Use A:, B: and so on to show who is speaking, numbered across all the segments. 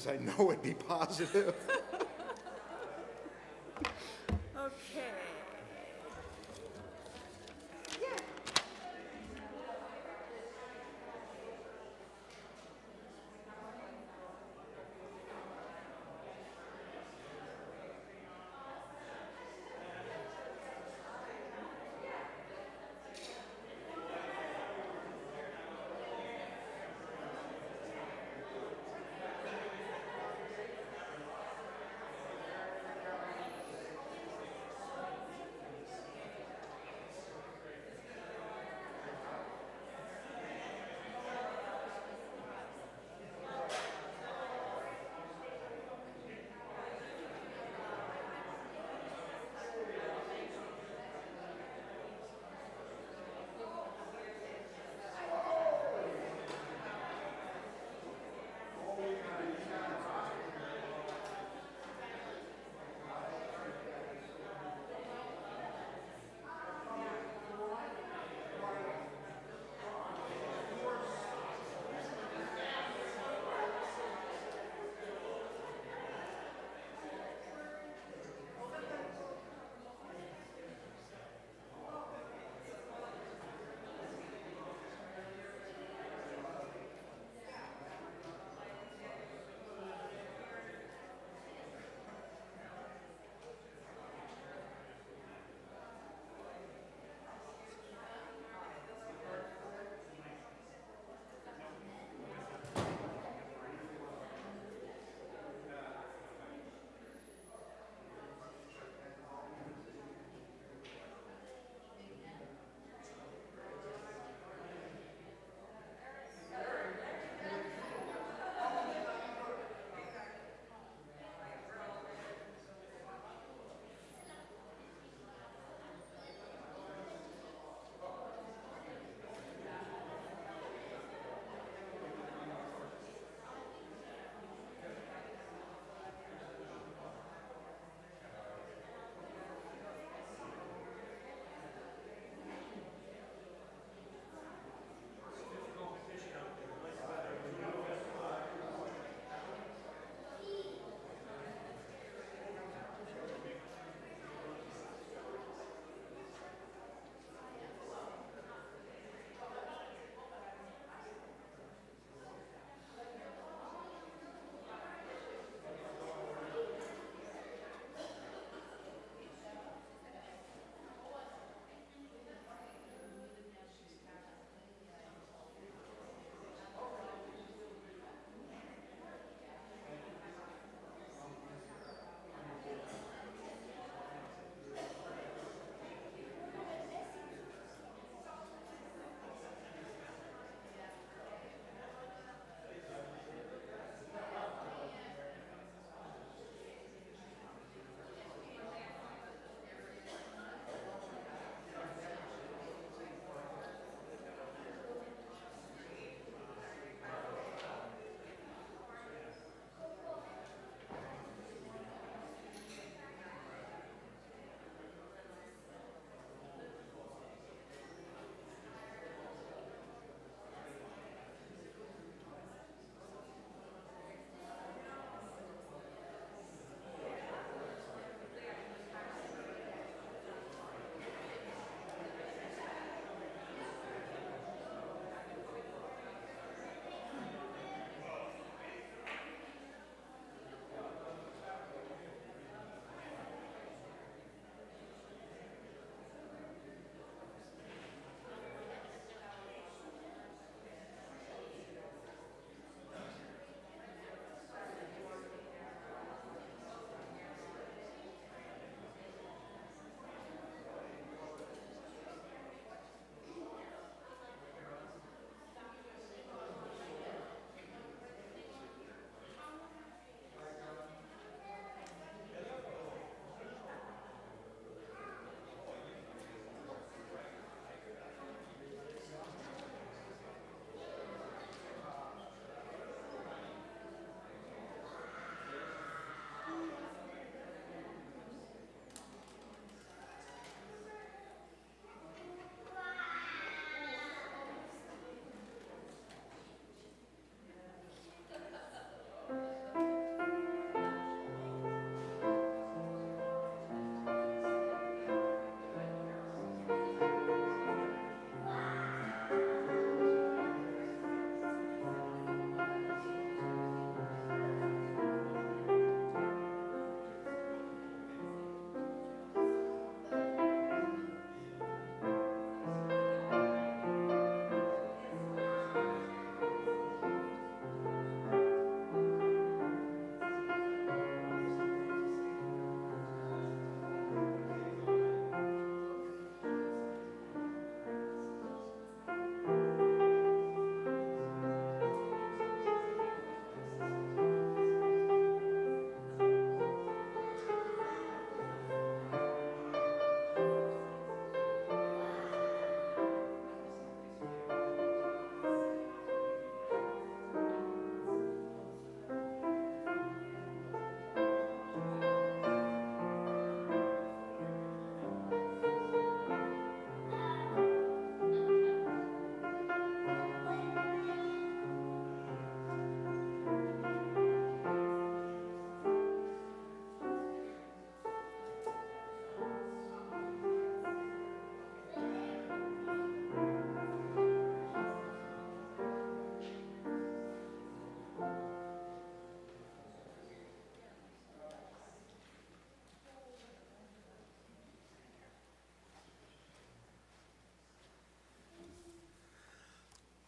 A: because I know it'd be positive.
B: Okay.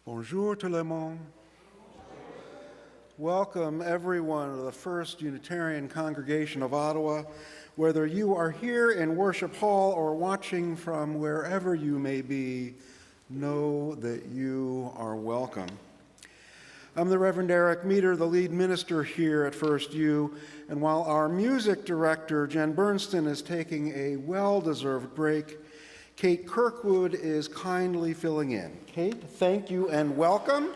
A: Bonjour tout le monde. Welcome everyone to the First Unitarian Congregation of Ottawa. Whether you are here in Worship Hall or watching from wherever you may be, know that you are welcome. I'm the Reverend Eric Meter, the lead minister here at FirstU, and while our music director, Jen Bernstein, is taking a well-deserved break, Kate Kirkwood is kindly filling in. Kate, thank you and welcome.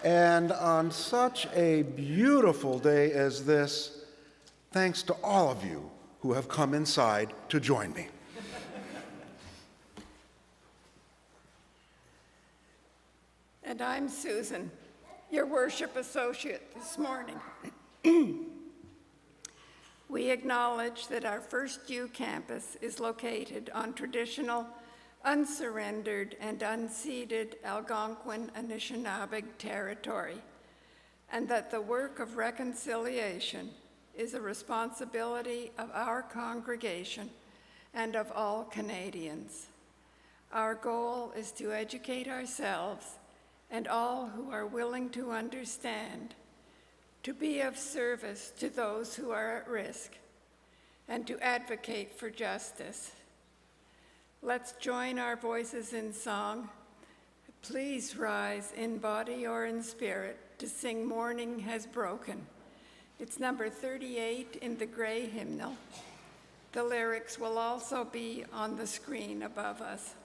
A: And on such a beautiful day as this, thanks to all of you who have come inside to join me.
B: And I'm Susan, your worship associate this morning. We acknowledge that our FirstU campus is located on traditional, unsurrendered, and unceded Algonquin Anishinaabe territory, and that the work of reconciliation is a responsibility of our congregation and of all Canadians. Our goal is to educate ourselves and all who are willing to understand, to be of service to those who are at risk, and to advocate for justice. Let's join our voices in song. Please rise in body or in spirit to sing Morning Has Broken. It's number 38 in the gray hymnal. The lyrics will also be on the screen above us.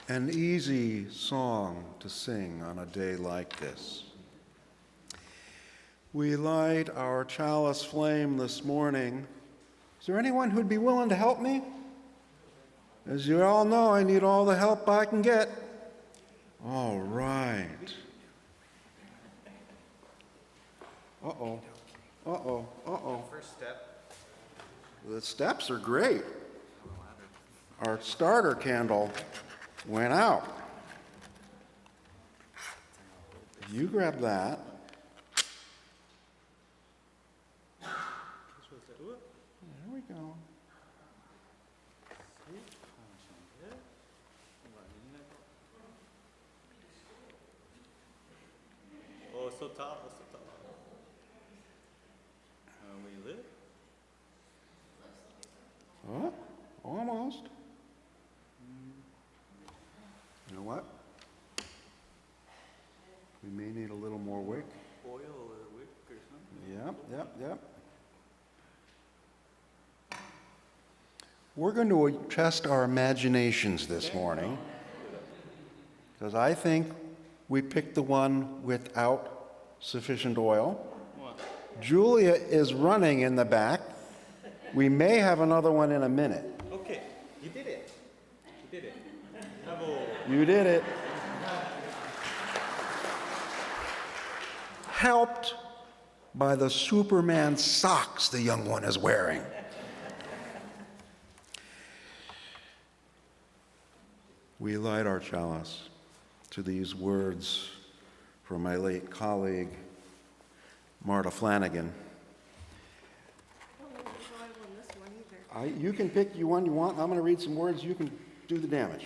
A: An easy song to sing on a day like this. We light our chalice flame this morning. Is there anyone who'd be willing to help me? As you all know, I need all the help I can get. All right. Uh-oh. Uh-oh. Uh-oh.
C: First step.
A: The steps are great. Our starter candle went out. You grab that. There we go.
C: Oh, so top, so top. We lit?
A: Oh, almost. You know what? We may need a little more wick.
C: Oil or wick or something?
A: Yep. We're going to test our imaginations this morning, because I think we picked the one without sufficient oil.
C: What?
A: Julia is running in the back. We may have another one in a minute.
C: Okay, you did it. You did it. Bravo.
A: You did it. Helped by the Superman socks the young one is wearing. We light our chalice to these words from my late colleague, Marta Flanagan. You can pick one you want. I'm going to read some words. You can do the damage.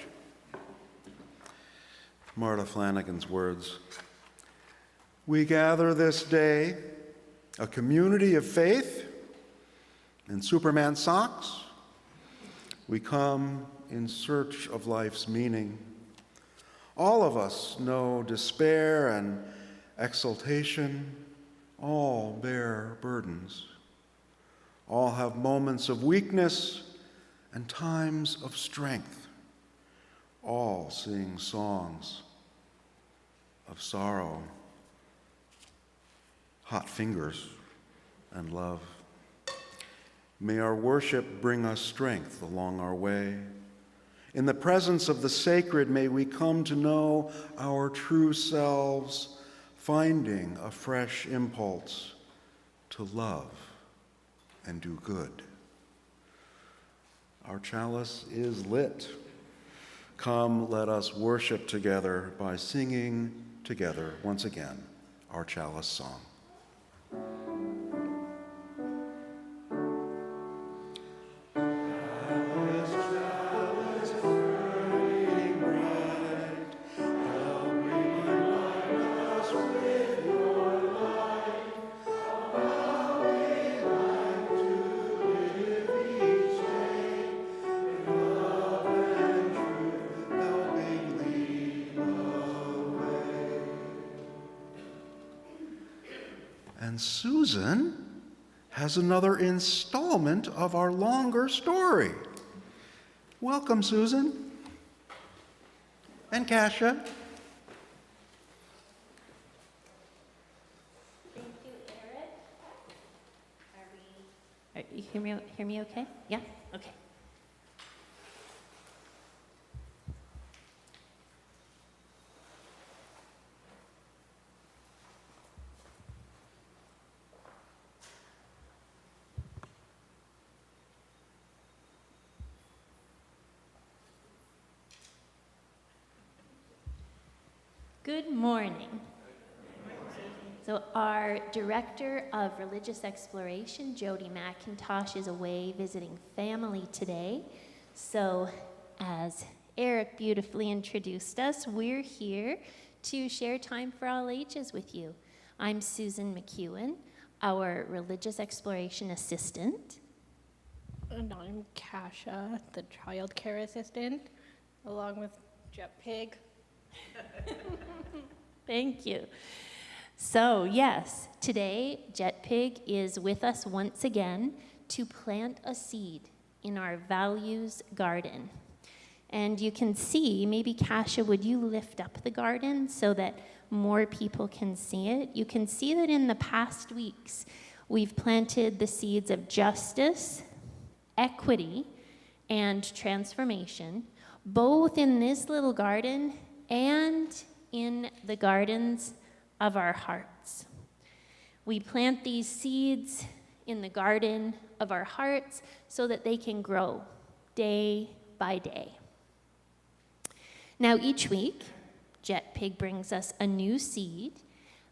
A: Marta Flanagan's words. We gather this day, a community of faith in Superman socks. We come in search of life's meaning. All of us know despair and exultation. All bear burdens. All have moments of weakness and times of strength. All sing songs of sorrow, hot fingers, and love. May our worship bring us strength along our way. In the presence of the sacred, may we come to know our true selves, finding a fresh impulse to love and do good. Our chalice is lit. Come, let us worship together by singing together once again our chalice song. And Susan has another installment of our longer story. Welcome, Susan. And Kasia.
D: Thank you, Eric. You hear me okay? Yeah? Okay. Good morning. So our Director of Religious Exploration, Jody McIntosh, is away visiting family today. So as Eric beautifully introduced us, we're here to share time for all ages with you. I'm Susan McEwen, our Religious Exploration Assistant.
E: And I'm Kasia, the child care assistant, along with Jet Pig.
D: Thank you. So yes, today Jet Pig is with us once again to plant a seed in our values garden. And you can see, maybe Kasia, would you lift up the garden so that more people can see it? You can see that in the past weeks, we've planted the seeds of justice, equity, and transformation, both in this little garden and in the gardens of our hearts. We plant these seeds in the garden of our hearts so that they can grow day by day. Now each week, Jet Pig brings us a new seed.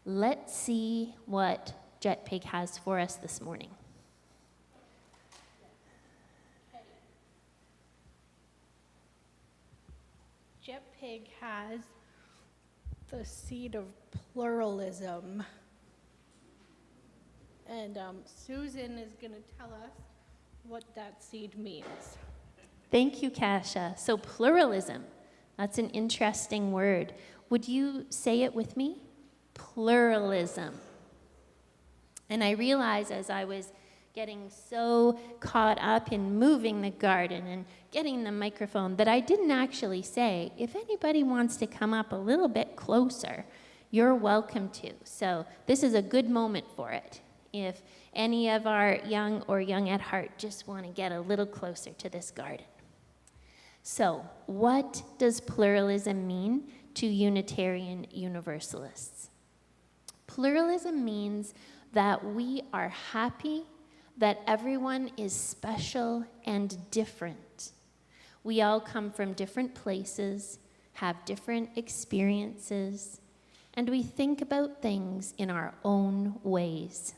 D: Let's see what Jet Pig has for us this morning.
E: Jet Pig has the seed of pluralism. And Susan is going to tell us what that seed means.
D: Thank you, Kasia. So pluralism, that's an interesting word. Would you say it with me? Pluralism. And I realized as I was getting so caught up in moving the garden and getting the microphone that I didn't actually say, if anybody wants to come up a little bit closer, you're welcome to. So this is a good moment for it. if any of our young or young at heart just want to get a little closer to this garden. So, what does pluralism mean to Unitarian Universalists? Pluralism means that we are happy that everyone is special and different. We all come from different places, have different experiences, and we think about things in our own ways.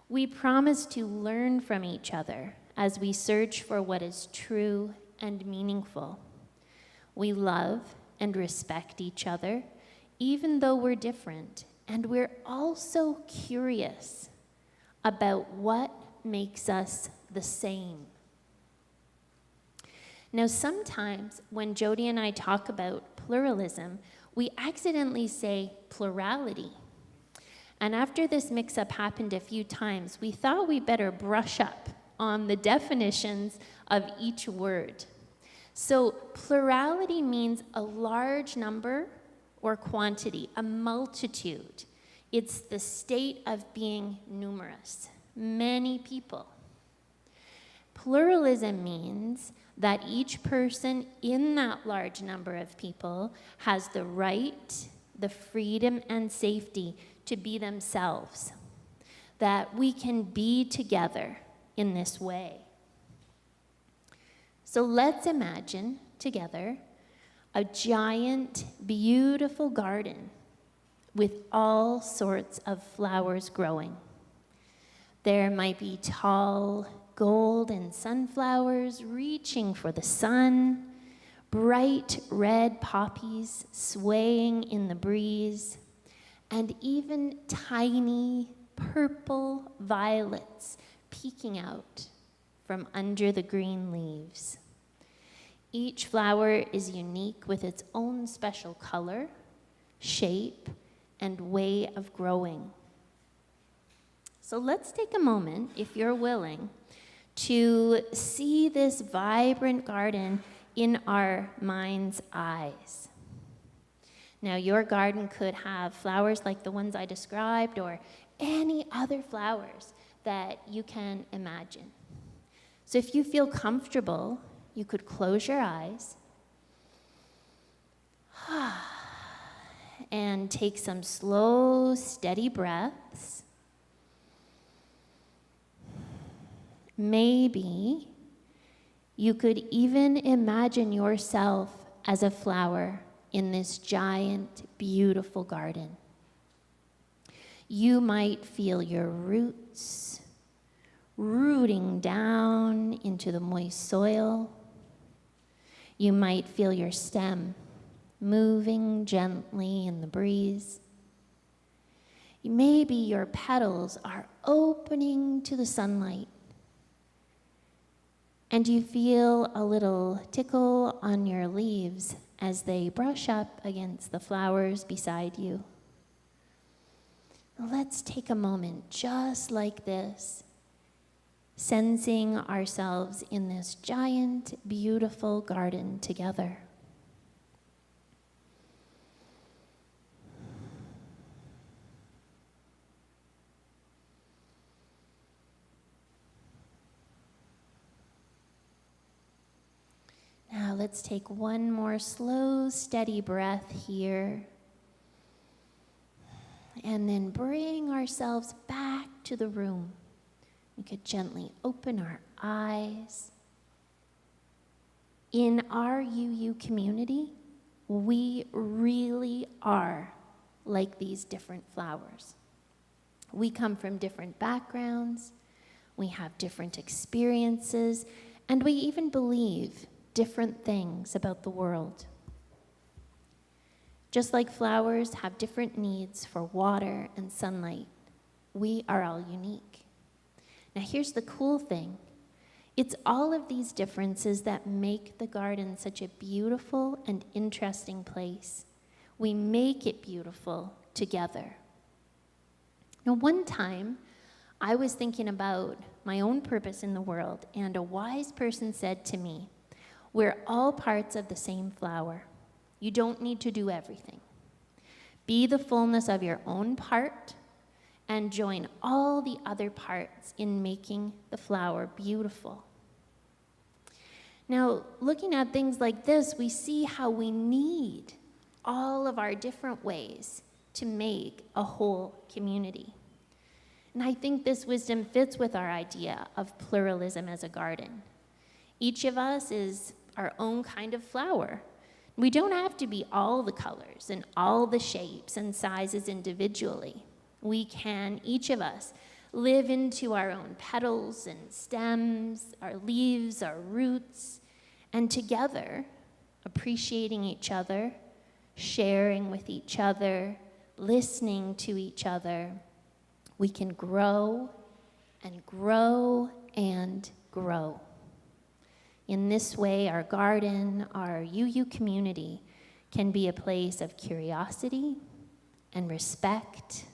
D: We promise to learn from each other as we search for what is true and meaningful. We love and respect each other, even though we're different, and we're also curious about what makes us the same. Now, sometimes when Jody and I talk about pluralism, we accidentally say plurality. And after this mix-up happened a few times, we thought we better brush up on the definitions of each word. So plurality means a large number or quantity, a multitude. It's the state of being numerous, many people. Pluralism means that each person in that large number of people has the right, the freedom, and safety to be themselves, that we can be together in this way. So let's imagine together a giant, beautiful garden with all sorts of flowers growing. There might be tall, golden sunflowers reaching for the sun, bright red poppies swaying in the breeze, and even tiny purple violets peeking out from under the green leaves. Each flower is unique with its own special color, shape, and way of growing. So let's take a moment, if you're willing, to see this vibrant garden in our mind's eyes. Now, your garden could have flowers like the ones I described or any other flowers that you can imagine. So if you feel comfortable, you could close your eyes and take some slow, steady breaths. Maybe you could even imagine yourself as a flower in this giant, beautiful garden. You might feel your roots rooting down into the moist soil. You might feel your stem moving gently in the breeze. Maybe your petals are opening to the sunlight, and you feel a little tickle on your leaves as they brush up against the flowers beside you. Let's take a moment just like this, sensing ourselves in this giant, beautiful garden together. Now let's take one more slow, steady breath here. And then bring ourselves back to the room. We could gently open our eyes. In our UU community, we really are like these different flowers. We come from different backgrounds, we have different experiences, and we even believe different things about the world. Just like flowers have different needs for water and sunlight, we are all unique. Now here's the cool thing. It's all of these differences that make the garden such a beautiful and interesting place. We make it beautiful together. Now one time, I was thinking about my own purpose in the world, and a wise person said to me, "We're all parts of the same flower. You don't need to do everything. Be the fullness of your own part and join all the other parts in making the flower beautiful. Now, looking at things like this, we see how we need all of our different ways to make a whole community. And I think this wisdom fits with our idea of pluralism as a garden. Each of us is our own kind of flower. We don't have to be all the colors and all the shapes and sizes individually. We can, each of us, live into our own petals and stems, our leaves, our roots, and together, appreciating each other, sharing with each other, listening to each other, we can grow and grow and grow. In this way, our garden, our UU community, can be a place of curiosity and respect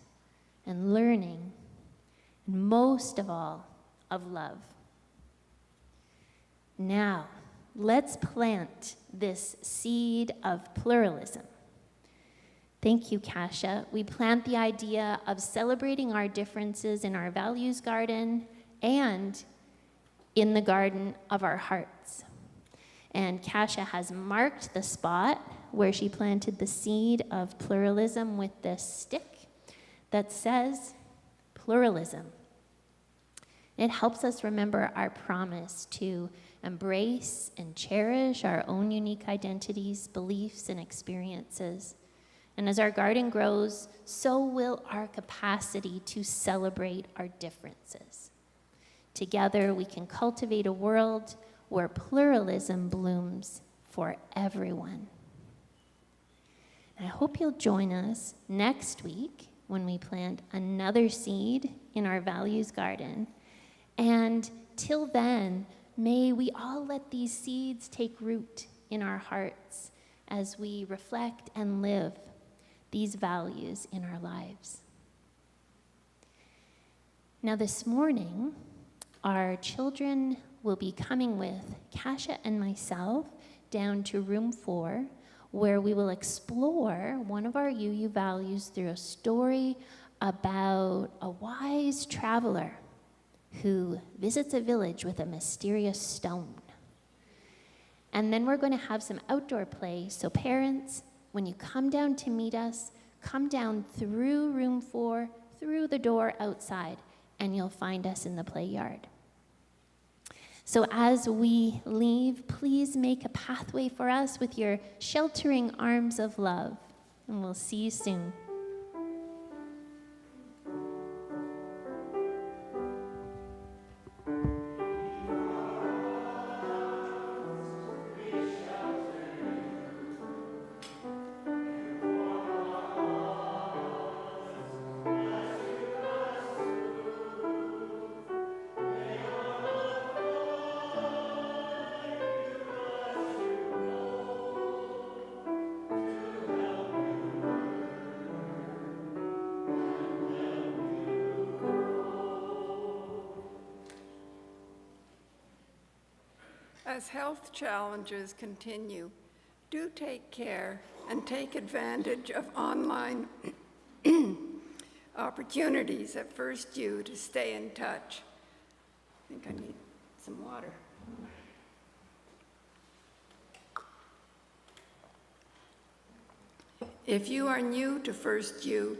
D: and learning, and most of all, of love. Now, let's plant this seed of pluralism. Thank you, Kasia. We plant the idea of celebrating our differences in our values garden and in the garden of our hearts. And Kasia has marked the spot where she planted the seed of pluralism with this stick that says pluralism. It helps us remember our promise to embrace and cherish our own unique identities, beliefs, and experiences. And as our garden grows, so will our capacity to celebrate our differences. Together, we can cultivate a world where pluralism blooms for everyone. And I hope you'll join us next week when we plant another seed in our values garden. And till then, may we all let these seeds take root in our hearts as we reflect and live these values in our lives. Now this morning, our children will be coming with Kasia and myself down to room 4, where we will explore one of our UU values through a story about a wise traveler who visits a village with a mysterious stone. And then we're going to have some outdoor play, so parents, when you come down to meet us, come down through room 4, through the door outside, and you'll find us in the play yard. So as we leave, please make a pathway for us with your sheltering arms of love, and we'll see you soon.
B: As health challenges continue, do take care and take advantage of online opportunities at FirstU to stay in touch. I think I need some water. If you are new to FirstU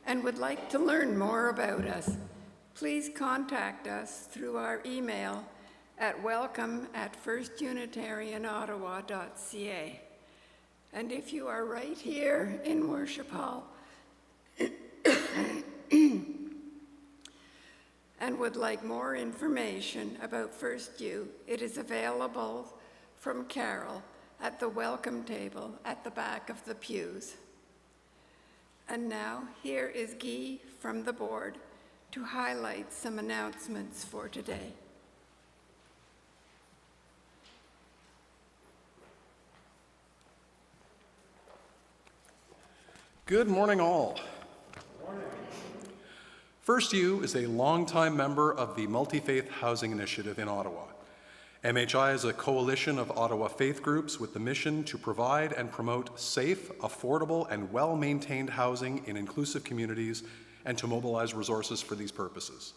B: and would like to learn more about us, please contact us through our email at welcome@firstunitarianottawa.ca. And if you are right here in Worship Hall and would like more information about FirstU, it is available from Carol at the welcome table at the back of the pews. And now, here is Guy from the board to highlight some announcements for today.
F: Good morning, all. FirstU is a longtime member of the Multi-Faith Housing Initiative in Ottawa. MHI is a coalition of Ottawa faith groups with the mission to provide and promote safe, affordable, and well-maintained housing in inclusive communities and to mobilize resources for these purposes.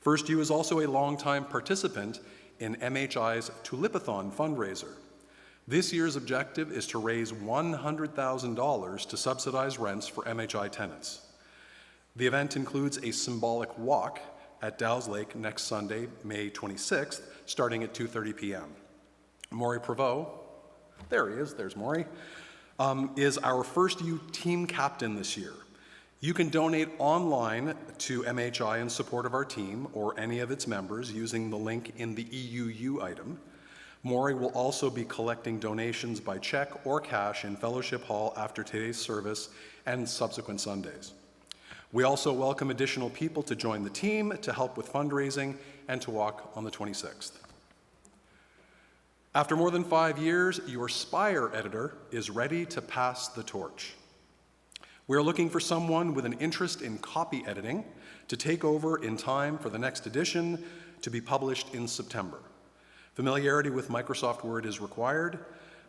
F: FirstU is also a longtime participant in MHI's Tulipathon fundraiser. This year's objective is to raise $100,000 to subsidize rents for MHI tenants. The event includes a symbolic walk at Dow's Lake next Sunday, May 26th, starting at 2:30 p.m. Maury Prevost, there he is, there's Maury, is our FirstU team captain this year. You can donate online to MHI in support of our team or any of its members using the link in the EUU item. Maury will also be collecting donations by check or cash in Fellowship Hall after today's service and subsequent Sundays. We also welcome additional people to join the team to help with fundraising and to walk on the 26th. After more than 5 years, your Spire editor is ready to pass the torch. We're looking for someone with an interest in copy editing to take over in time for the next edition to be published in September. Familiarity with Microsoft Word is required.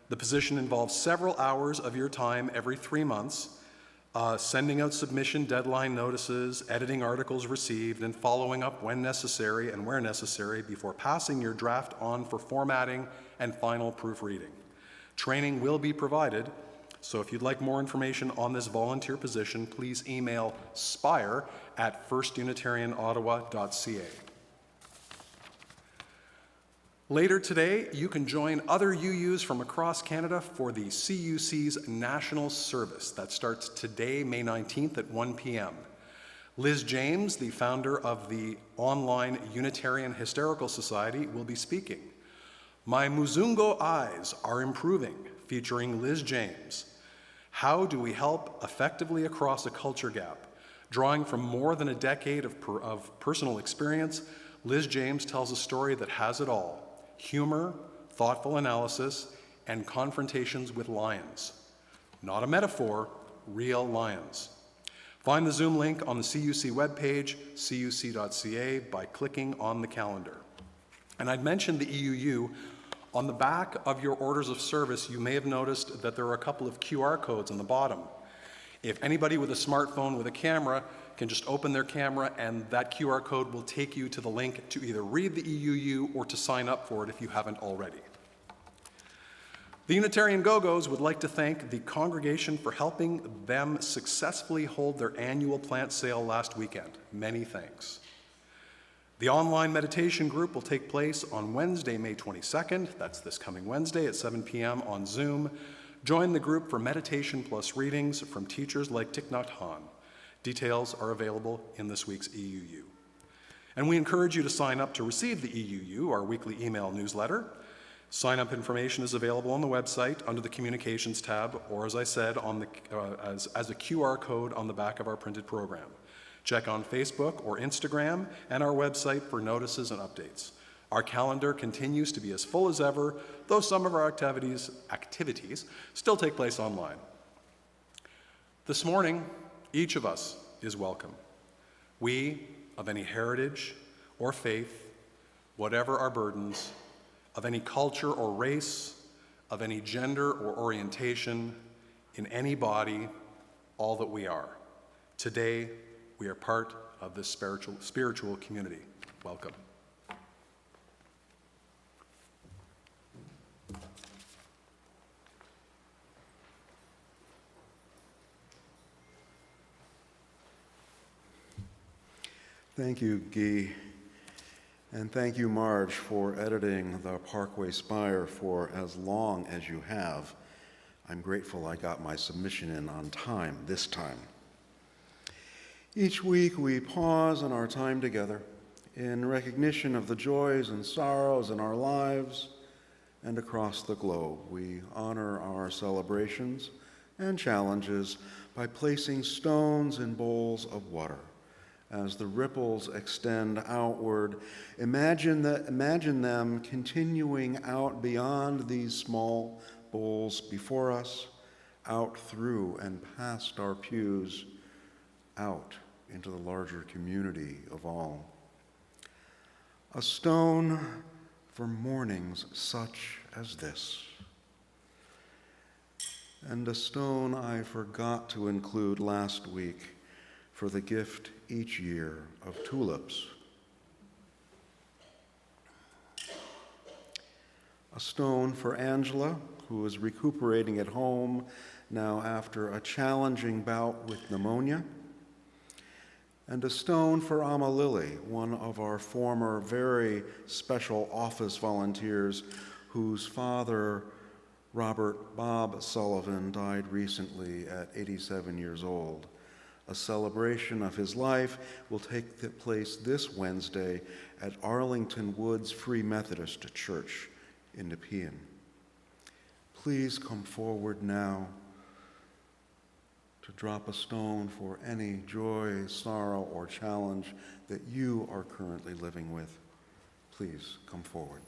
F: The position involves several hours of your time every 3 months, sending out submission deadline notices, editing articles received, and following up when necessary and where necessary before passing your draft on for formatting and final proofreading. Training will be provided, so if you'd like more information on this volunteer position, please email spire@firstunitarianottawa.ca. Later today, you can join other UUs from across Canada for the CUC's National Service. That starts today, May 19th at 1 p.m. Liz James, the founder of the online Unitarian Hysterical Society, will be speaking. My Muzungo Eyes Are Improving, featuring Liz James. How do we help effectively across a culture gap? Drawing from more than a decade of personal experience, Liz James tells a story that has it all: humor, thoughtful analysis, and confrontations with lions. Not a metaphor, real lions. Find the Zoom link on the CUC webpage, cuc.ca, by clicking on the calendar. And I'd mentioned the EUU. On the back of your orders of service, you may have noticed that there are a couple of QR codes on the bottom. If anybody with a smartphone with a camera can just open their camera, and that QR code will take you to the link to either read the EUU or to sign up for it if you haven't already. The Unitarian Go-Go's would like to thank the congregation for helping them successfully hold their annual plant sale last weekend. Many thanks. The online meditation group will take place on Wednesday, May 22nd. That's this coming Wednesday at 7 p.m. on Zoom. Join the group for meditation plus readings from teachers like Thich Nhat Hanh. Details are available in this week's EUU. And we encourage you to sign up to receive the EUU, our weekly email newsletter. Sign-up information is available on the website under the Communications tab, or as I said, on the, as a QR code on the back of our printed program. Check on Facebook or Instagram and our website for notices and updates. Our calendar continues to be as full as ever, though some of our activities still take place online. This morning, each of us is welcome. We, of any heritage or faith, whatever our burdens, of any culture or race, of any gender or orientation, in any body, all that we are. Today, we are part of this spiritual community. Welcome.
A: Thank you, Guy. And thank you, Marge, for editing the Parkway Spire for as long as you have. I'm grateful I got my submission in on time this time. Each week we pause in our time together in recognition of the joys and sorrows in our lives and across the globe. We honor our celebrations and challenges by placing stones in bowls of water. As the ripples extend outward, imagine them continuing out beyond these small bowls before us, out through and past our pews, out into the larger community of all. A stone for mornings such as this. And a stone I forgot to include last week for the gift each year of tulips. A stone for Angela, who is recuperating at home now after a challenging bout with pneumonia. And a stone for Amma Lily, one of our former very special office volunteers whose father, Robert Bob Sullivan, died recently at 87 years old. A celebration of his life will take place this Wednesday at Arlington Woods Free Methodist Church in Nepean. Please come forward now to drop a stone for any joy, sorrow, or challenge that you are currently living with. Please come forward.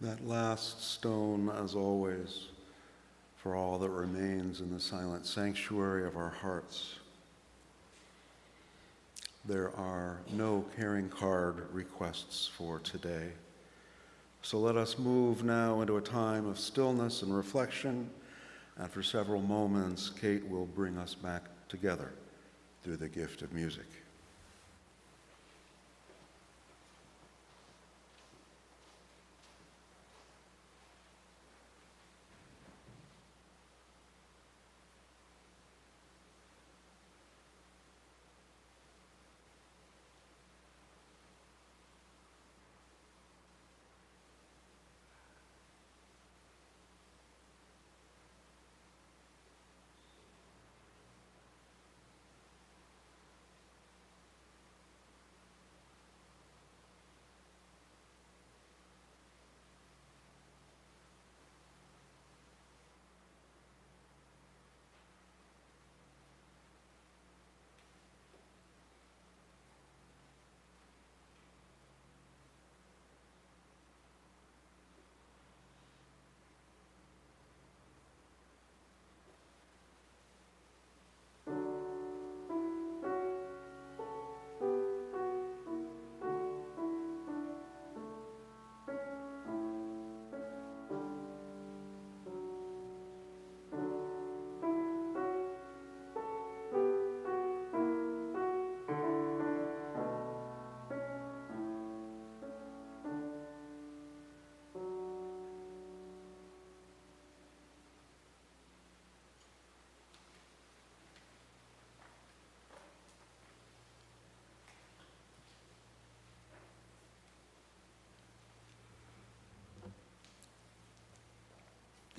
A: That last stone, as always, for all that remains in the silent sanctuary of our hearts. There are no caring card requests for today. So let us move now into a time of stillness and reflection. After several moments, Kate will bring us back together through the gift of music.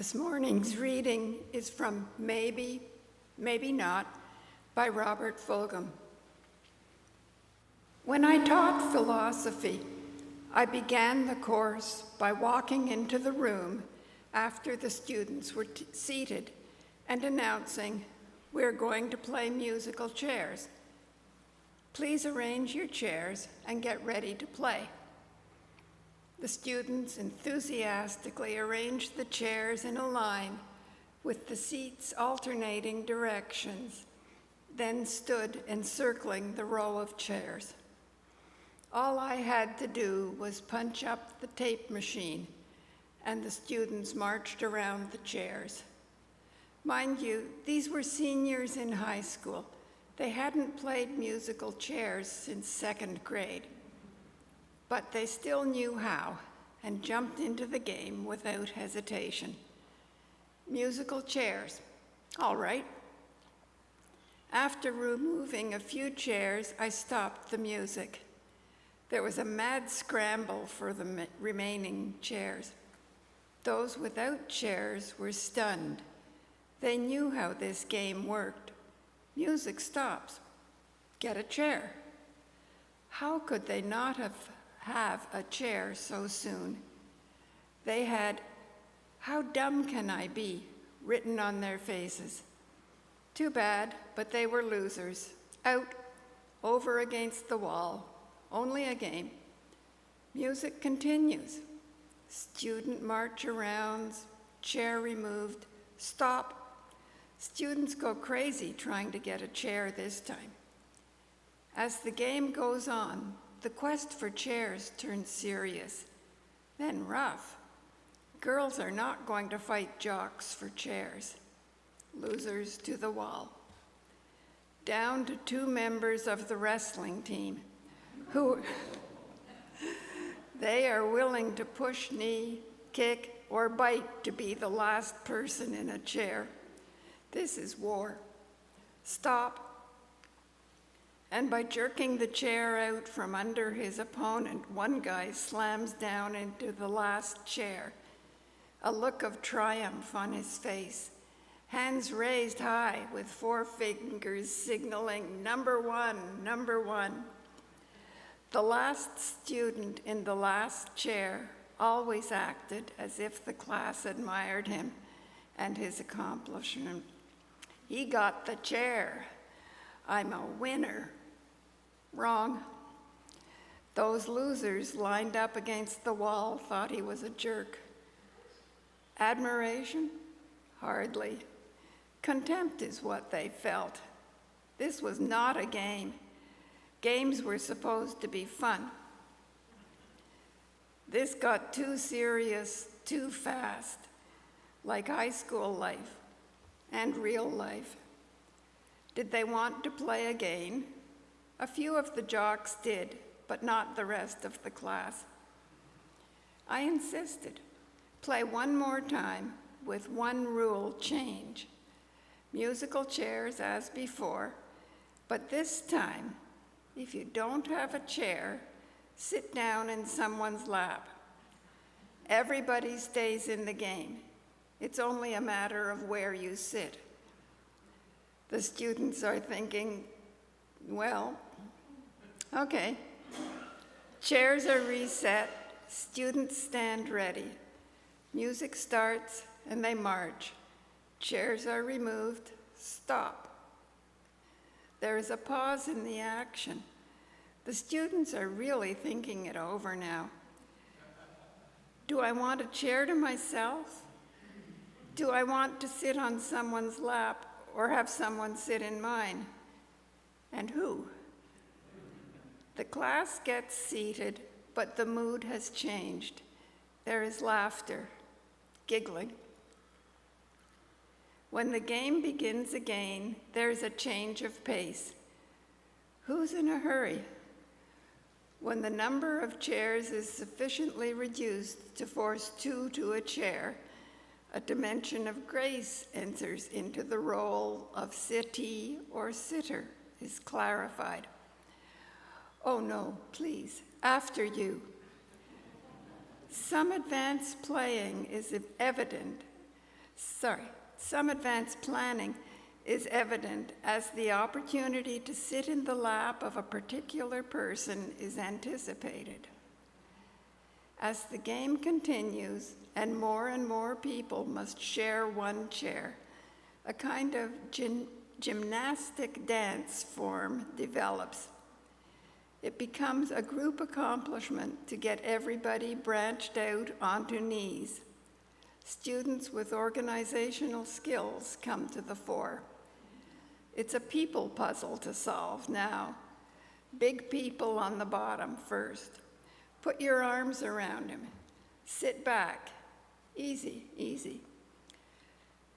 B: This morning's reading is from Maybe, Maybe Not by Robert Fulghum. When I taught philosophy, I began the course by walking into the room after the students were seated and announcing, "We're going to play musical chairs. Please arrange your chairs and get ready to play." The students enthusiastically arranged the chairs in a line with the seats alternating directions, then stood encircling the row of chairs. All I had to do was punch up the tape machine, and the students marched around the chairs. Mind you, these were seniors in high school. They hadn't played musical chairs since second grade. But they still knew how and jumped into the game without hesitation. Musical chairs, all right. After removing a few chairs, I stopped the music. There was a mad scramble for the remaining chairs. Those without chairs were stunned. They knew how this game worked. Music stops. Get a chair. How could they not have a chair so soon? They had, "How dumb can I be?" written on their faces. Too bad, but they were losers. Out, over against the wall, only a game. Music continues. Student march-arounds, chair removed, stop. Students go crazy trying to get a chair this time. As the game goes on, the quest for chairs turns serious, then rough. Girls are not going to fight jocks for chairs. Losers to the wall. Down to 2 members of the wrestling team who they are willing to push, knee, kick, or bite to be the last person in a chair. This is war. Stop. And by jerking the chair out from under his opponent, one guy slams down into the last chair, a look of triumph on his face, hands raised high with 4 fingers signaling, "Number one, number one." The last student in the last chair always acted as if the class admired him and his accomplishment. "He got the chair. I'm a winner." Wrong. Those losers lined up against the wall thought he was a jerk. Admiration? Hardly. Contempt is what they felt. This was not a game. Games were supposed to be fun. This got too serious too fast, like high school life and real life. Did they want to play again? A few of the jocks did, but not the rest of the class. I insisted. Play one more time with one rule change. Musical chairs as before, but this time, if you don't have a chair, sit down in someone's lap. Everybody stays in the game. It's only a matter of where you sit. The students are thinking, well, okay. Chairs are reset, students stand ready. Music starts and they march. Chairs are removed, stop. There is a pause in the action. The students are really thinking it over now. Do I want a chair to myself? Do I want to sit on someone's lap or have someone sit in mine? And who? The class gets seated, but the mood has changed. There is laughter, giggling. When the game begins again, there's a change of pace. Who's in a hurry? When the number of chairs is sufficiently reduced to force 2 to a chair, a dimension of grace enters into the role of sittee or sitter is clarified. Oh no, please, after you. Some advanced playing is evident, Some advanced planning is evident as the opportunity to sit in the lap of a particular person is anticipated. As the game continues and more people must share one chair, a kind of gymnastic dance form develops. It becomes a group accomplishment to get everybody branched out onto knees. Students with organizational skills come to the fore. It's a people puzzle to solve now. Big people on the bottom first. Put your arms around him. Sit back. Easy, easy.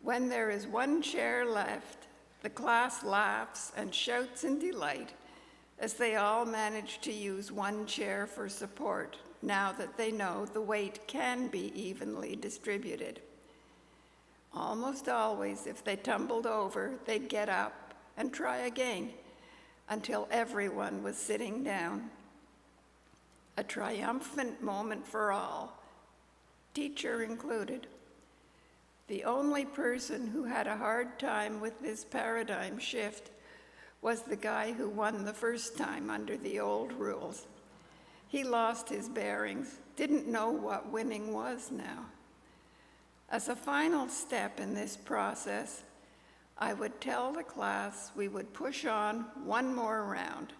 B: When there is one chair left, the class laughs and shouts in delight as they all manage to use one chair for support now that they know the weight can be evenly distributed. Almost always, if they tumbled over, they'd get up and try again until everyone was sitting down. A triumphant moment for all, teacher included. The only person who had a hard time with this paradigm shift was the guy who won the first time under the old rules. He lost his bearings, didn't know what winning was now. As a final step in this process, I would tell the class we would push on one more round.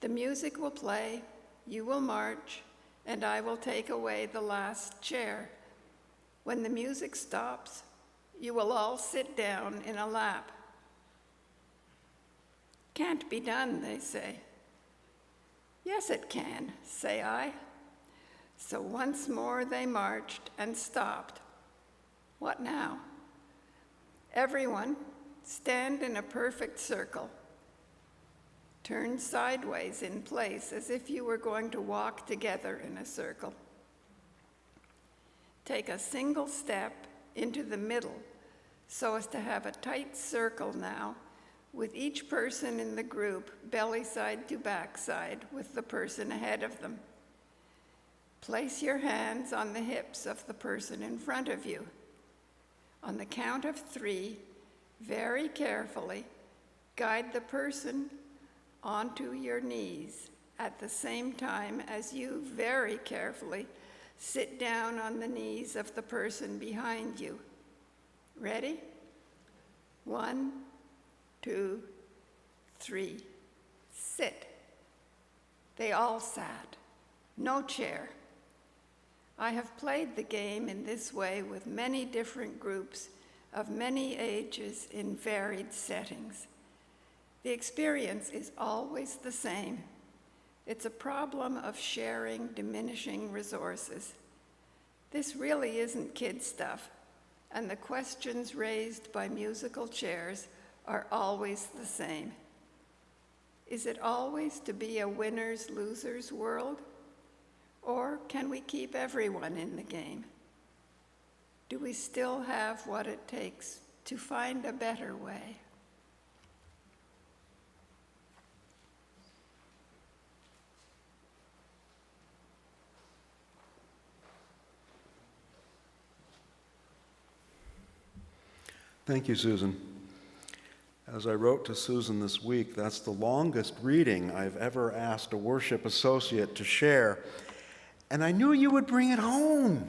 B: The music will play, you will march, and I will take away the last chair. When the music stops, you will all sit down in a lap. Can't be done, they say. Yes, it can, say I. So once more they marched and stopped. What now? Everyone, stand in a perfect circle. Turn sideways in place as if you were going to walk together in a circle. Take a single step into the middle so as to have a tight circle now, with each person in the group belly side to backside with the person ahead of them. Place your hands on the hips of the person in front of you. On the count of 3, very carefully, guide the person onto your knees at the same time as you very carefully sit down on the knees of the person behind you. Ready? 1, 2, 3. Sit. They all sat. No chair. I have played the game in this way with many different groups of many ages in varied settings. The experience is always the same. It's a problem of sharing diminishing resources. This really isn't kid stuff, and the questions raised by musical chairs are always the same. Is it always to be a winners-losers world? Or can we keep everyone in the game? Do we still have what it takes to find a better way?
A: Thank you, Susan. As I wrote to Susan this week, that's the longest reading I've ever asked a worship associate to share, and I knew you would bring it home.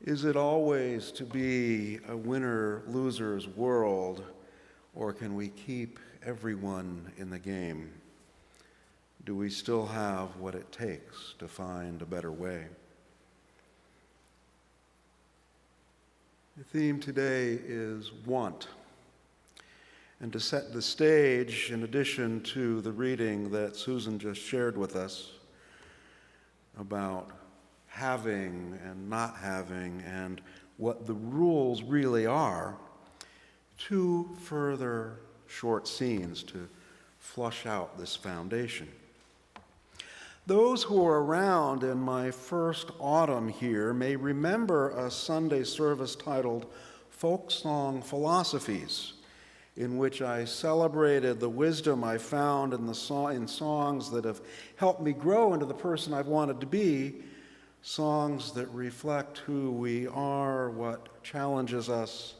A: Is it always to be a winner-losers world, or can we keep everyone in the game? Do we still have what it takes to find a better way? The theme today is want. And to set the stage, in addition to the reading that Susan just shared with us about having and not having and what the rules really are, 2 further short scenes to flush out this foundation. Those who were around in my first autumn here may remember a Sunday service titled Folk Song Philosophies, in which I celebrated the wisdom I found in songs that have helped me grow into the person I've wanted to be, songs that reflect who we are, what challenges us,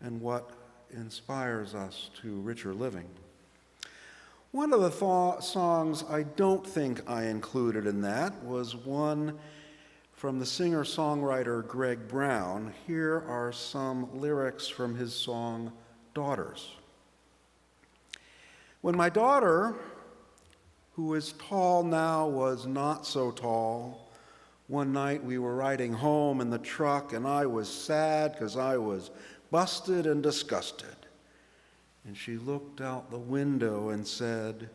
A: and what inspires us to richer living. One of the songs I don't think I included in that was one from the singer-songwriter Greg Brown. Here are some lyrics from his song, Daughters. When my daughter, who is tall now, was not so tall, one night we were riding home in the truck, and I was sad because I was busted and disgusted. And she looked out the window and said,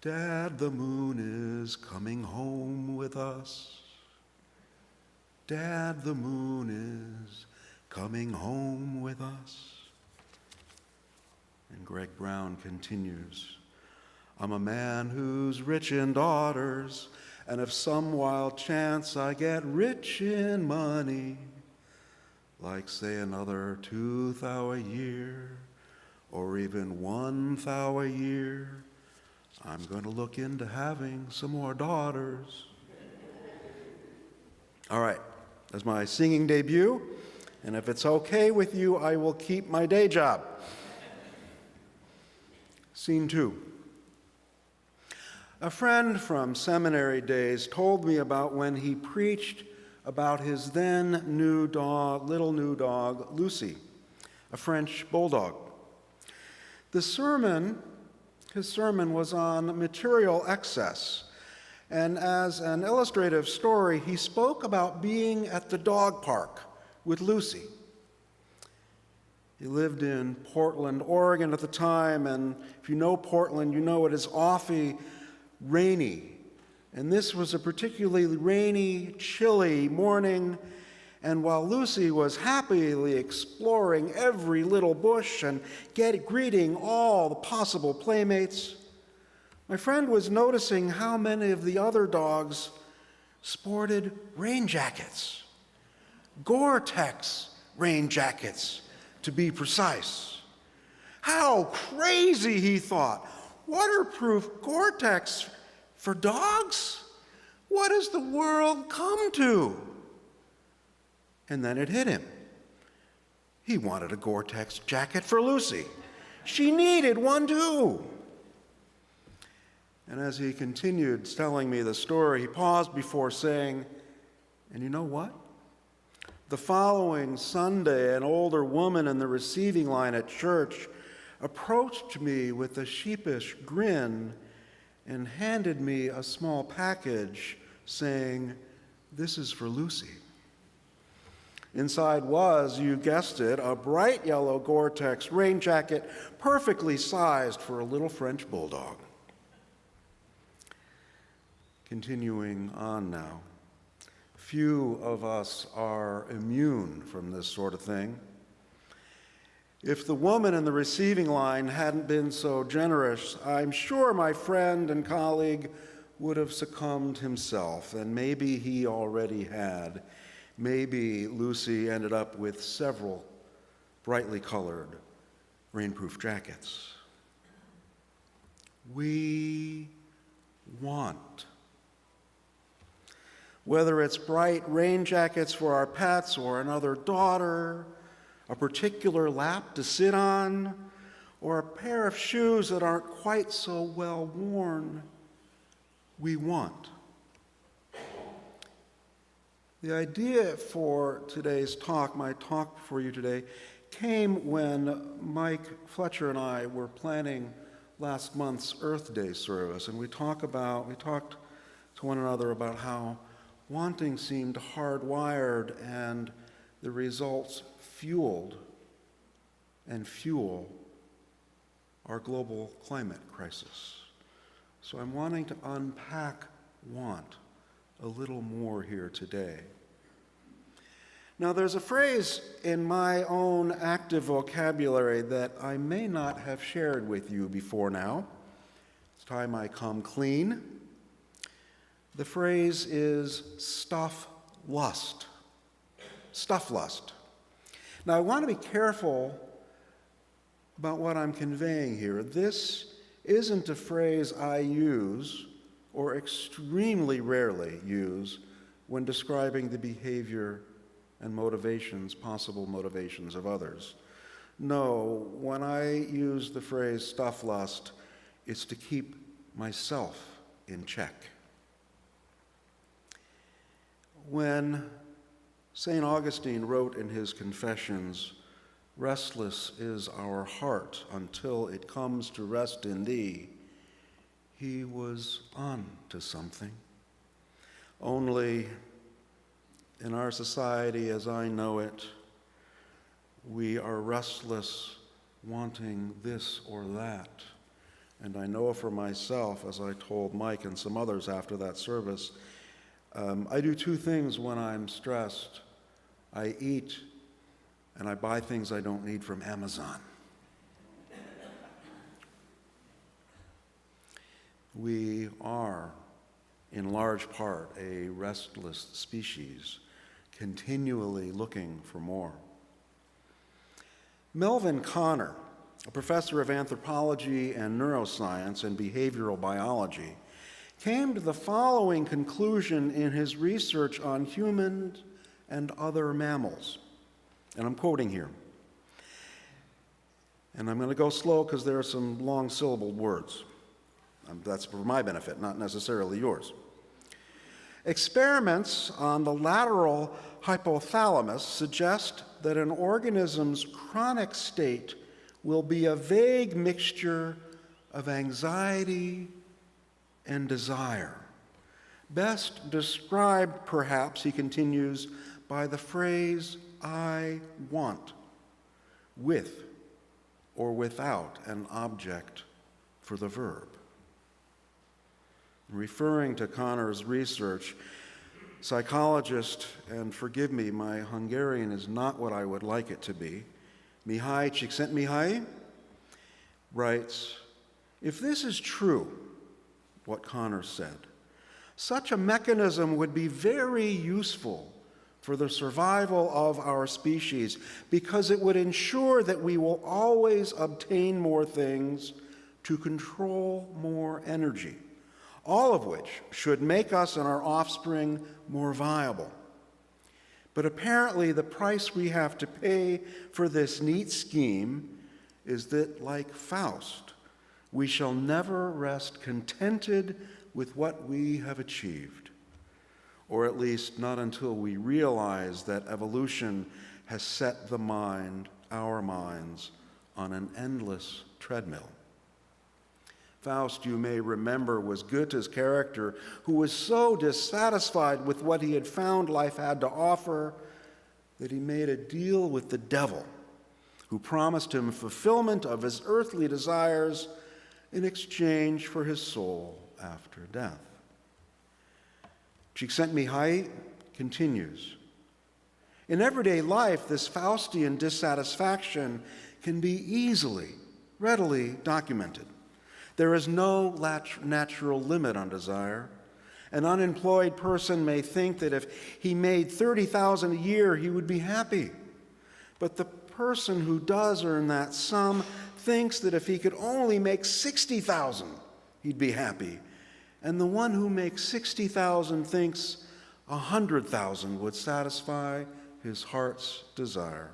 A: "Dad, the moon is coming home with us. Dad, the moon is coming home with us." And Greg Brown continues, "I'm a man who's rich in daughters, and if some wild chance I get rich in money, like say another 2,000 a year, or even 1,000 a year, I'm going to look into having some more daughters." All right, that's my singing debut, and if it's okay with you, I will keep my day job. Scene 2. A friend from seminary days told me about when he preached about his then little new dog, Lucy, a French bulldog. His sermon was on material excess, and as an illustrative story, he spoke about being at the dog park with Lucy. He lived in Portland, Oregon at the time, and if you know Portland, you know it is awfully rainy. And this was a particularly rainy, chilly morning, and while Lucy was happily exploring every little bush and greeting all the possible playmates, my friend was noticing how many of the other dogs sported rain jackets, Gore-Tex rain jackets, to be precise. How crazy, he thought. Waterproof Gore-Tex for dogs? What has the world come to? And then it hit him. He wanted a Gore-Tex jacket for Lucy. She needed one too. And as he continued telling me the story, he paused before saying, "And you know what? The following Sunday, an older woman in the receiving line at church approached me with a sheepish grin and handed me a small package saying, 'This is for Lucy.' Inside was, you guessed it, a bright yellow Gore-Tex rain jacket, perfectly sized for a little French bulldog." Continuing on now. Few of us are immune from this sort of thing. If the woman in the receiving line hadn't been so generous, I'm sure my friend and colleague would have succumbed himself, and maybe he already had. Maybe Lucy ended up with several brightly colored rainproof jackets. We want. Whether it's bright rain jackets for our pets or another daughter, a particular lap to sit on, or a pair of shoes that aren't quite so well worn, we want. The idea for today's talk, my talk for you today, came when Mike Fletcher and I were planning last month's Earth Day service, and we talked to one another about how wanting seemed hardwired and the results fueled and fuel our global climate crisis. So I'm wanting to unpack want a little more here today. Now, there's a phrase in my own active vocabulary that I may not have shared with you before now. It's time I come clean. The phrase is stuff lust. Stuff lust. Now, I want to be careful about what I'm conveying here. This isn't a phrase I use, or extremely rarely use, when describing the behavior and motivations, possible motivations of others. No, when I use the phrase stuff lust, it's to keep myself in check. When St. Augustine wrote in his Confessions, "Restless is our heart until it comes to rest in thee," he was on to something. Only in our society, as I know it, we are restless, wanting this or that. And I know for myself, as I told Mike and some others after that service, I do two things when I'm stressed. I eat, and I buy things I don't need from Amazon. We are, in large part, a restless species, continually looking for more. Melvin Connor, a professor of anthropology and neuroscience and behavioral biology, came to the following conclusion in his research on humans and other mammals. And I'm quoting here. And I'm going to go slow because there are some long syllabled words. That's for my benefit, not necessarily yours. Experiments on the lateral hypothalamus suggest that an organism's chronic state will be a vague mixture of anxiety and desire. Best described, perhaps, he continues, by the phrase, "I want," with or without an object for the verb. Referring to Connor's research, psychologist, and forgive me, my Hungarian is not what I would like it to be, Mihai Csikszentmihalyi writes, "If this is true, what Connor said, such a mechanism would be very useful for the survival of our species because it would ensure that we will always obtain more things to control more energy, all of which should make us and our offspring more viable. But apparently the price we have to pay for this neat scheme is that, like Faust, we shall never rest contented with what we have achieved, or at least not until we realize that evolution has set the mind, our minds, on an endless treadmill." Faust, you may remember, was Goethe's character who was so dissatisfied with what he had found life had to offer that he made a deal with the devil, who promised him fulfillment of his earthly desires in exchange for his soul after death. Csikszentmihalyi continues, "In everyday life, this Faustian dissatisfaction can be easily, readily documented. There is no natural limit on desire. An unemployed person may think that if he made $30,000 a year, he would be happy. But the person who does earn that sum thinks that if he could only make $60,000, he'd be happy. And the one who makes $60,000 thinks $100,000 would satisfy his heart's desire."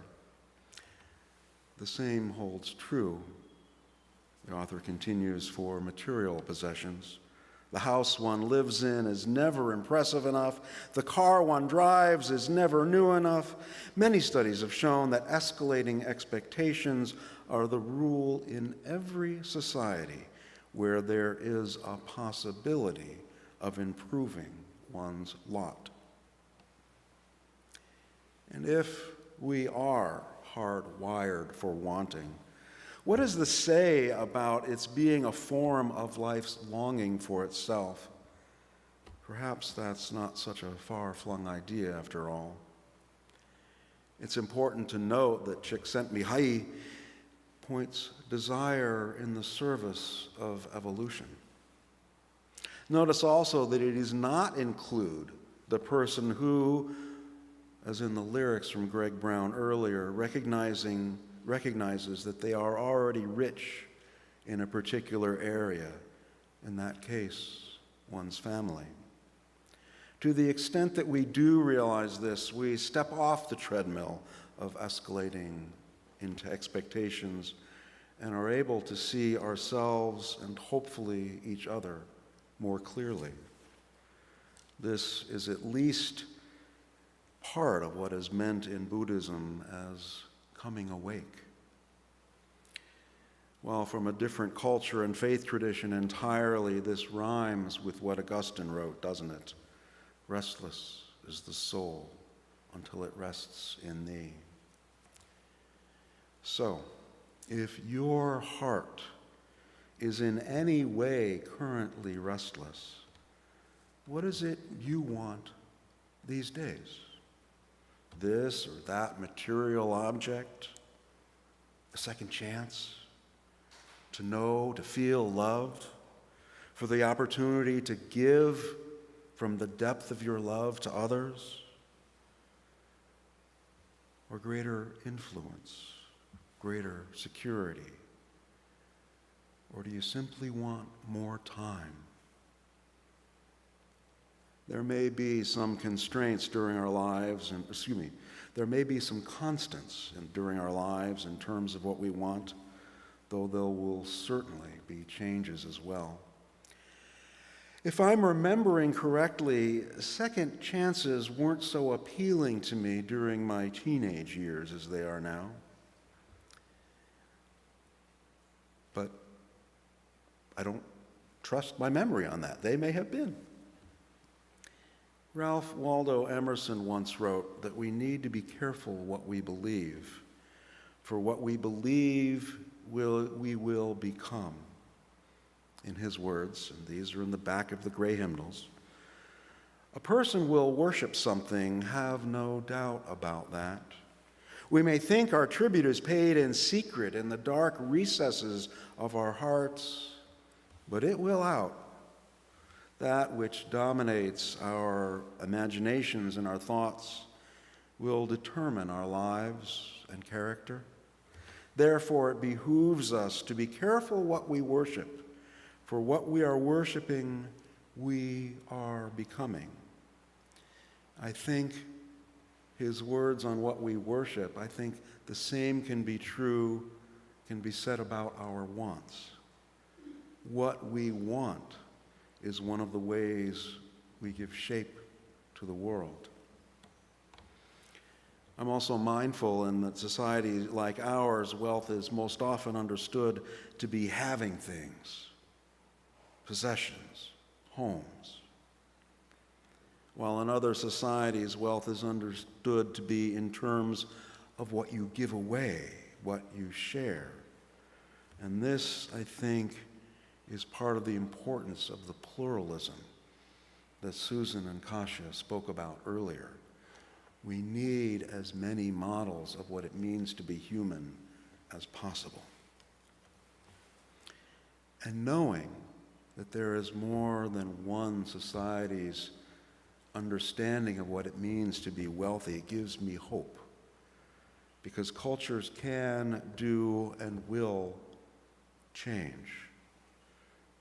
A: The same holds true, the author continues, for material possessions. The house one lives in is never impressive enough. The car one drives is never new enough. Many studies have shown that escalating expectations are the rule in every society where there is a possibility of improving one's lot. And if we are hardwired for wanting, what does this say about its being a form of life's longing for itself? Perhaps that's not such a far-flung idea after all. It's important to note that Csikszentmihalyi points desire in the service of evolution. Notice also that it does not include the person who, as in the lyrics from Greg Brown earlier, recognizes that they are already rich in a particular area, in that case, one's family. To the extent that we do realize this, we step off the treadmill of escalating into expectations and are able to see ourselves and hopefully each other more clearly. This is at least part of what is meant in Buddhism as coming awake. While from a different culture and faith tradition entirely, this rhymes with what Augustine wrote, doesn't it? Restless is the soul until it rests in thee. So, if your heart is in any way currently restless, what is it you want these days? This or that material object? A second chance? To know, to feel loved? For the opportunity to give from the depth of your love to others? Or greater influence, greater security? Or do you simply want more time? There may be some constraints during our lives, there may be some constants during our lives in terms of what we want, though there will certainly be changes as well. If I'm remembering correctly, second chances weren't so appealing to me during my teenage years as they are now. But I don't trust my memory on that. They may have been. Ralph Waldo Emerson once wrote that we need to be careful what we believe, for what we believe we will become. In his words, and these are in the back of the gray hymnals, a person will worship something, have no doubt about that. We may think our tribute is paid in secret in the dark recesses of our hearts, but it will out. That which dominates our imaginations and our thoughts will determine our lives and character. Therefore, it behooves us to be careful what we worship, for what we are worshiping, we are becoming. I think his words on what we worship, I think the same can be said about our wants. What we want is one of the ways we give shape to the world. I'm also mindful in that society like ours, wealth is most often understood to be having things, possessions, homes. While in other societies, wealth is understood to be in terms of what you give away, what you share. And this, I think, is part of the importance of the pluralism that Susan and Kasia spoke about earlier. We need as many models of what it means to be human as possible. And knowing that there is more than one society's understanding of what it means to be wealthy, it gives me hope. Because cultures can, do, and will change.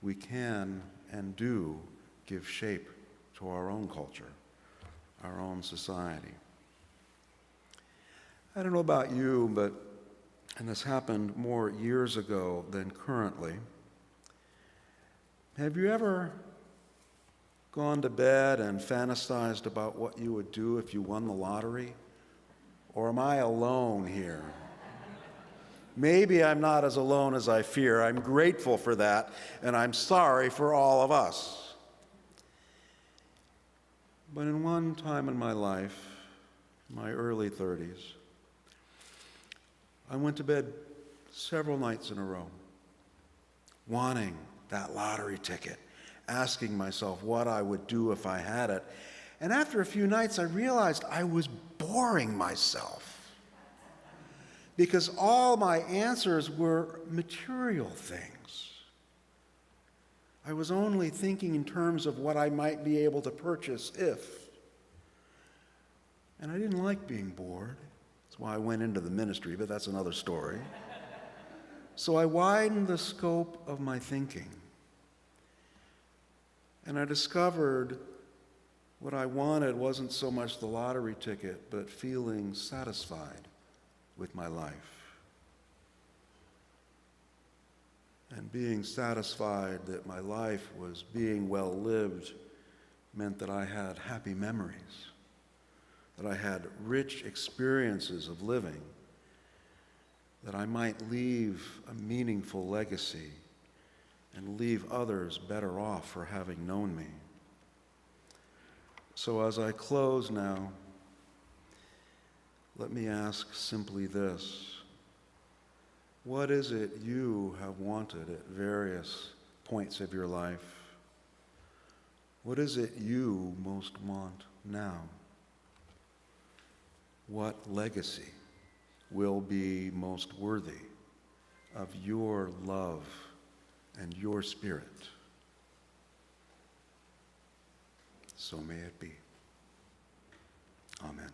A: We can and do give shape to our own culture, our own society. I don't know about you, and this happened more years ago than currently, have you ever gone to bed and fantasized about what you would do if you won the lottery? Or am I alone here? Maybe I'm not as alone as I fear. I'm grateful for that, and I'm sorry for all of us. But in one time in my life, my early 30s, I went to bed several nights in a row, wanting that lottery ticket, asking myself what I would do if I had it. And after a few nights, I realized I was boring myself, because all my answers were material things. I was only thinking in terms of what I might be able to purchase if. And I didn't like being bored. That's why I went into the ministry, but that's another story. So I widened the scope of my thinking. And I discovered What I wanted wasn't so much the lottery ticket, but feeling satisfied with my life. And being satisfied that my life was being well lived meant that I had happy memories, that I had rich experiences of living, that I might leave a meaningful legacy and leave others better off for having known me. So as I close now, let me ask simply this. What is it you have wanted at various points of your life? What is it you most want now? What legacy will be most worthy of your love and your spirit? So may it be. Amen.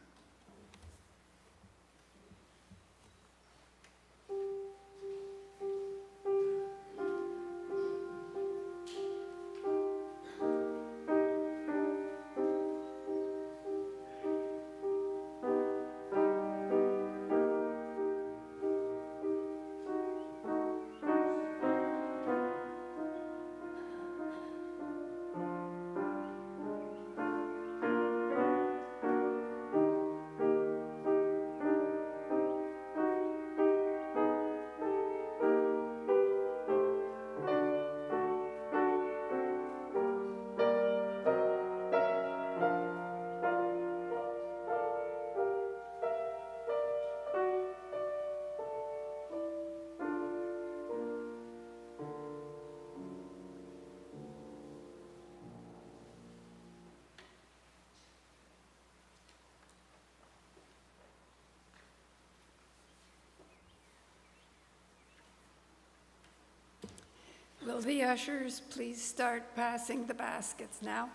B: Will the ushers please start passing the baskets now?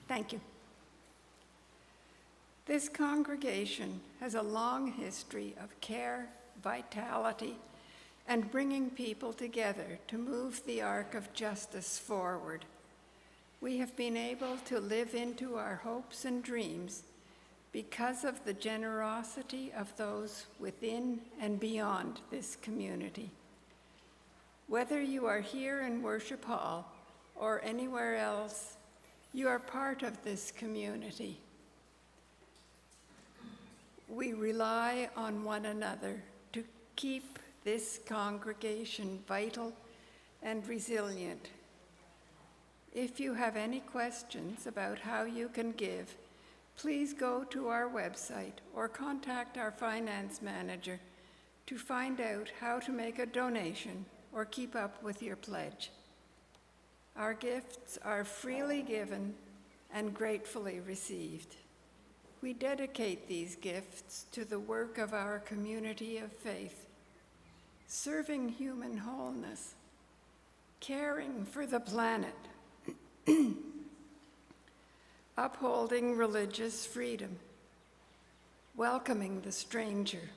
B: Thank you. This congregation has a long history of care, vitality, and bringing people together to move the arc of justice forward. We have been able to live into our hopes and dreams because of the generosity of those within and beyond this community. Whether you are here in Worship Hall or anywhere else, you are part of this community. We rely on one another to keep this congregation vital and resilient. If you have any questions about how you can give, please go to our website or contact our finance manager to find out how to make a donation or keep up with your pledge. Our gifts are freely given and gratefully received. We dedicate these gifts to the work of our community of faith, serving human wholeness, caring for the planet, upholding religious freedom, welcoming the stranger,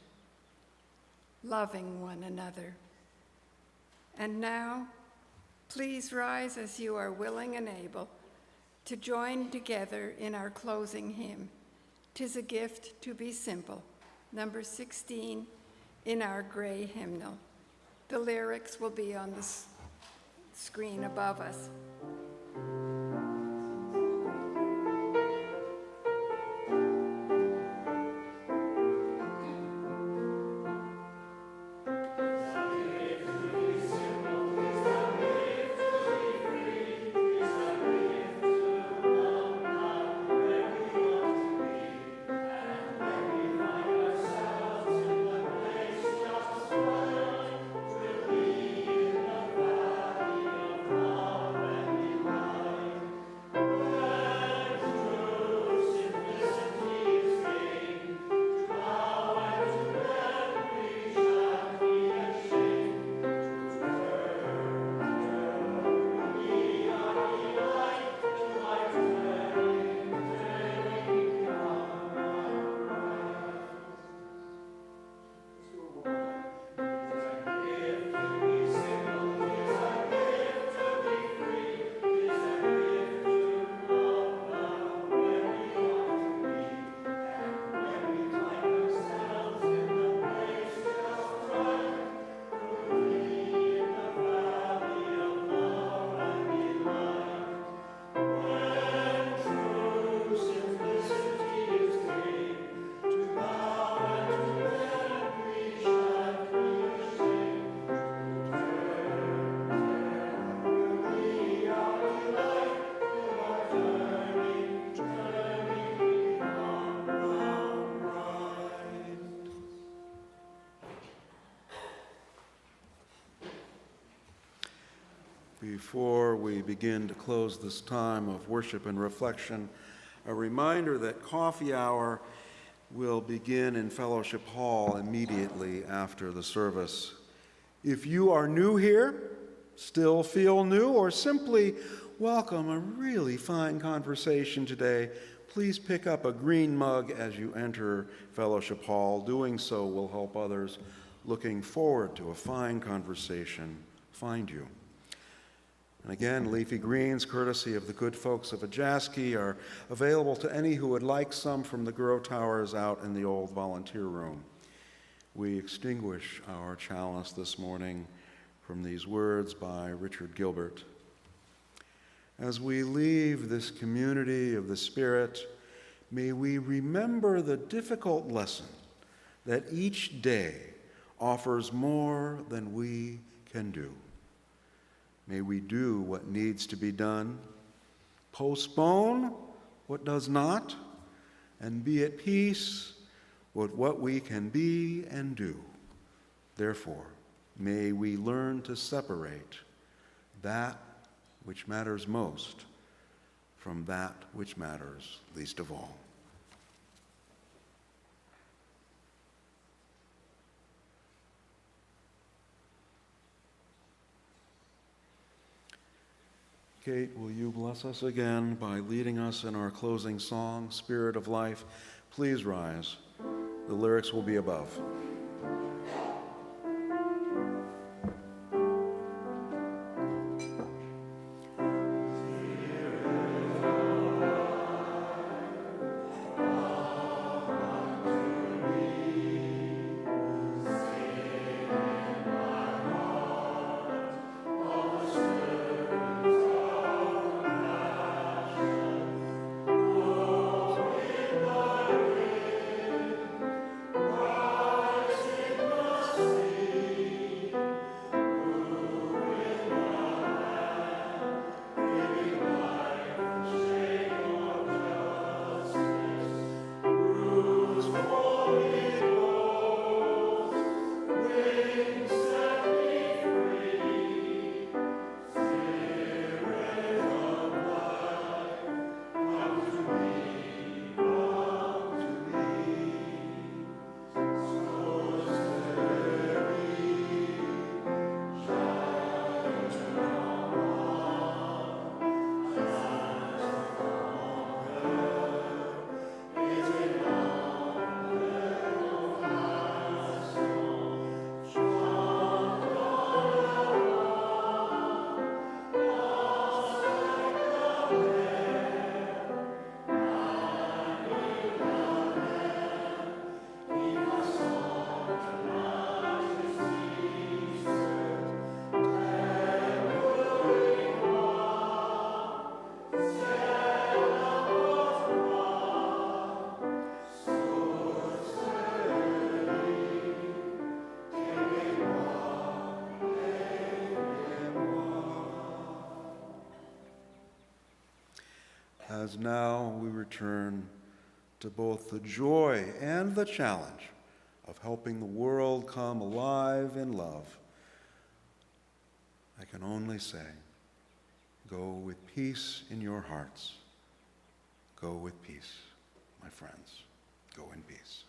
B: loving one another. And now, please rise as you are willing and able to join together in our closing hymn, "'Tis a Gift to Be Simple," number 16 in our gray hymnal. The lyrics will be on the screen above us.
A: Before we begin to close this time of worship and reflection, a reminder that coffee hour will begin in Fellowship Hall immediately after the service. If you are new here, still feel new, or simply welcome a really fine conversation today, please pick up a green mug as you enter Fellowship Hall. Doing so will help others looking forward to a fine conversation find you. And again, leafy greens, courtesy of the good folks of Ajaski, are available to any who would like some from the grow towers out in the old volunteer room. We extinguish our chalice this morning from these words by Richard Gilbert. As we leave this community of the Spirit, may we remember the difficult lesson that each day offers more than we can do. May we do what needs to be done, postpone what does not, and be at peace with what we can be and do. Therefore, may we learn to separate that which matters most from that which matters least of all. Kate, will you bless us again by leading us in our closing song, Spirit of Life? Please rise. The lyrics will be above. As now we return to both the joy and the challenge of helping the world come alive in love, I can only say, go with peace in your hearts. Go with peace, my friends. Go in peace.